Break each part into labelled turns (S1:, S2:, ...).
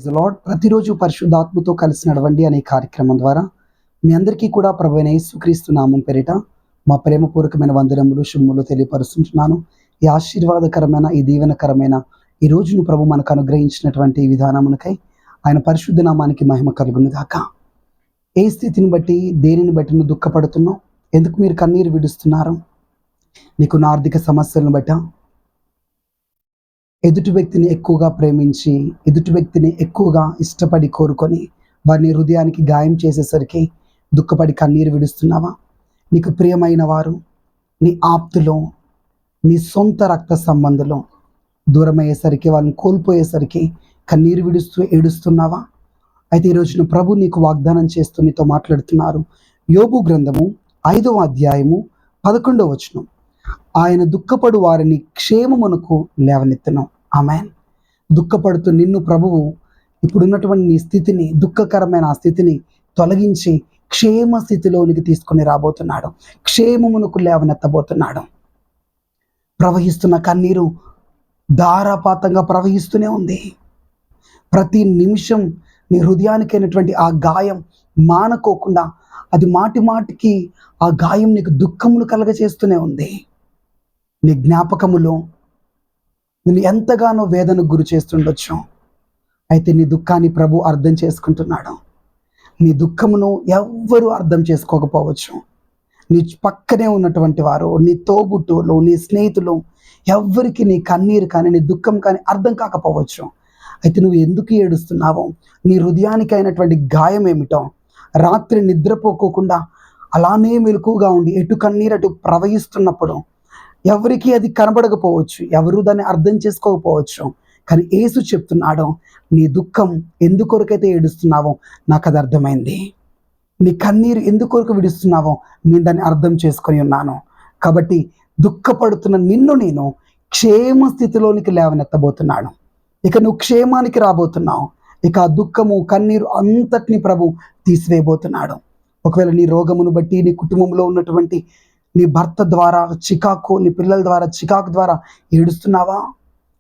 S1: The lord. ప్రతిరోజు పరిశుద్ధాత్మతో కలిసి నడవండి అనే కార్యక్రమం ద్వారా మీ అందరికీ కూడా ప్రభువైన యేసుక్రీస్తు నామం పేరిట మా ప్రేమపూర్వకమైన వందనములు శుభములు తెలియపరుస్తుంటున్నాను. ఈ ఆశీర్వాదకరమైన ఈ దీవెనకరమైన ఈ రోజును ప్రభు మనకు అనుగ్రహించినటువంటి ఈ విధానమునకై ఆయన పరిశుద్ధ నామానికి మహిమ కలుగును గాక. ఏ స్థితిని బట్టి దేనిని బట్టి నువ్వు దుఃఖపడుతున్నావు? ఎందుకు మీరు కన్నీరు విడుస్తున్నారు? నీకున్న ఆర్థిక సమస్యలను బట్ట, ఎదుటి వ్యక్తిని ఎక్కువగా ప్రేమించి ఎదుటి వ్యక్తిని ఎక్కువగా ఇష్టపడి కోరుకొని వారిని హృదయానికి గాయం చేసేసరికి దుఃఖపడి కన్నీరు విడుస్తున్నావా? నీకు ప్రియమైన వారు, నీ ఆప్తులు, నీ సొంత రక్త సంబంధులు దూరం అయ్యేసరికి, వాళ్ళని కోల్పోయేసరికి కన్నీరు విడుస్తూ ఏడుస్తున్నావా? అయితే ఈరోజున ప్రభు నీకు వాగ్దానం చేస్తూ నీతో మాట్లాడుతున్నారు. యోబు గ్రంథము 5వ అధ్యాయము 11వ వచనం. ఆయన దుఃఖపడు వారిని క్షేమమునకు లేవనెత్తును. ఆమేన్. దుఃఖపడుతూ నిన్ను ప్రభువు ఇప్పుడున్నటువంటి నీ స్థితిని, దుఃఖకరమైన ఆ స్థితిని తొలగించి క్షేమ స్థితిలోనికి తీసుకొని రాబోతున్నాడు. క్షేమమునకు లేవనెత్తబోతున్నాడు. ప్రవహిస్తున్న కన్నీరు ధారాపాతంగా ప్రవహిస్తూనే ఉంది. ప్రతి నిమిషం నీ హృదయానికైనటువంటి ఆ గాయం మానుకోకుండా అది మాటి మాటికి ఆ గాయం నీకు దుఃఖమును కలగచేస్తూనే ఉంది. నీ జ్ఞాపకములో నేను ఎంతగానో వేదనకు గురి చేస్తుండొచ్చు. అయితే నీ దుఃఖాన్ని ప్రభు అర్థం చేసుకుంటున్నాడు. నీ దుఃఖమును ఎవ్వరూ అర్థం చేసుకోకపోవచ్చు. నీ పక్కనే ఉన్నటువంటి వారు, నీ తోబుట్టువులు, నీ స్నేహితులు ఎవ్వరికి నీ కన్నీరు కానీ నీ దుఃఖం కానీ అర్థం కాకపోవచ్చు. అయితే నువ్వు ఎందుకు ఏడుస్తున్నావో, నీ హృదయానికి అయినటువంటి గాయం ఏమిటో, రాత్రి నిద్రపోకోకుండా అలానే మెలకుగా ఉండి ఎటు కన్నీరు అటు ప్రవహిస్తున్నప్పుడు ఎవరికి అది కనబడకపోవచ్చు, ఎవరు దాన్ని అర్థం చేసుకోకపోవచ్చు. కానీ యేసు చెప్తున్నాడు, నీ దుఃఖం ఎందుకొరకైతే ఏడుస్తున్నావో నాకు అది అర్థమైంది. నీ కన్నీరు ఎందుకొరకు విడుస్తున్నావో నేను దాన్ని అర్థం చేసుకొని ఉన్నాను. కాబట్టి దుఃఖపడుతున్న నిన్ను నేను క్షేమ స్థితిలోనికి లేవనెత్తబోతున్నాను. ఇక నువ్వు క్షేమానికి రాబోతున్నావు. ఇక ఆ దుఃఖము కన్నీరు అంతటిని ప్రభు తీసివేయబోతున్నాడు. ఒకవేళ నీ రోగమును బట్టి, నీ కుటుంబంలో ఉన్నటువంటి నీ భర్త ద్వారా చికాకు, నీ పిల్లల ద్వారా చికాకు ద్వారా ఏడుస్తున్నావా?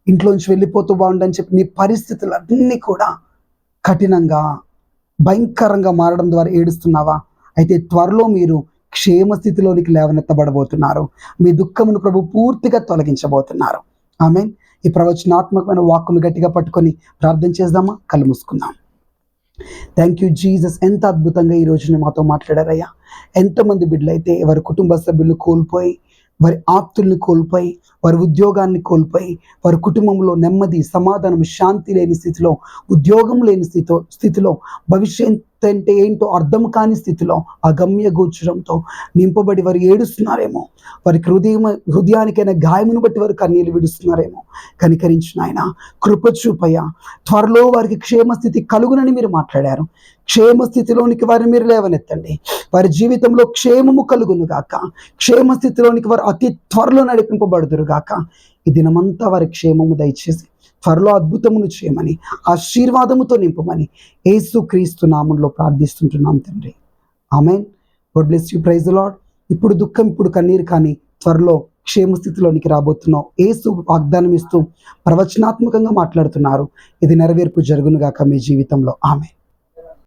S1: ఇంట్లోంచి వెళ్ళిపోతూ బాగుండని చెప్పి నీ పరిస్థితులన్నీ కూడా కఠినంగా భయంకరంగా మారడం ద్వారా ఏడుస్తున్నావా? అయితే త్వరలో మీరు క్షేమ స్థితిలోనికి లేవనెత్తబడబోతున్నారు. మీ దుఃఖమును ప్రభు పూర్తిగా తొలగించబోతున్నారు. ఆమేన్. ఈ ప్రవచనాత్మకమైన వాక్కును గట్టిగా పట్టుకొని ప్రార్థన చేద్దామా? కళ్ళు మూసుకుందాం. Thank you Jesus. ఎంత అద్భుతంగా ఈ రోజున మాతో మాట్లాడారయ్యా. ఎంతమంది బిడ్డలైతే వారి కుటుంబ సభ్యులు కోల్పోయి, వారి ఆప్తుల్ని కోల్పోయి, వారి ఉద్యోగాన్ని కోల్పోయి, వారి కుటుంబంలో నెమ్మది, సమాధానం, శాంతి లేని స్థితిలో, ఉద్యోగం లేని స్థితిలో, భవిష్యత్ అంటే ఏంటో అర్థం కాని స్థితిలో, అగమ్య గోచరంతో నింపబడి వారు ఏడుస్తున్నారేమో. వారికి హృదయానికైనా గాయమును బట్టి వారు కన్నీళ్ళు విడుస్తున్నారేమో. కనికరించిన ఆయన కృప చూపయ్యా. త్వరలో వారికి క్షేమస్థితి కలుగునని మీరు మాట్లాడారు. క్షేమస్థితిలోనికి వారిని మీరు లేవనెత్తండి. వారి జీవితంలో క్షేమము కలుగును గాక. క్షేమస్థితిలోనికి వారు అతి త్వరలో నడిపింపబడుదురు గాక. ఈ దినమంతా వారి క్షేమము దయచేసి త్వరలో అద్భుతమును చేయమని, ఆశీర్వాదముతో నింపమని యేసుక్రీస్తు నామములో ప్రార్థిస్తుంటున్నాం తండ్రి. Amen. God bless you. Praise the Lord. ఇప్పుడు దుఃఖం, ఇప్పుడు కన్నీరు కానీ త్వరలో క్షేమస్థితిలోనికి రాబోతున్నావు. యేసు వాగ్దానం ఇస్తూ ప్రవచనాత్మకంగా మాట్లాడుతున్నారు. ఇది నెరవేర్పు జరుగును గాక మీ జీవితంలో. ఆమేన్.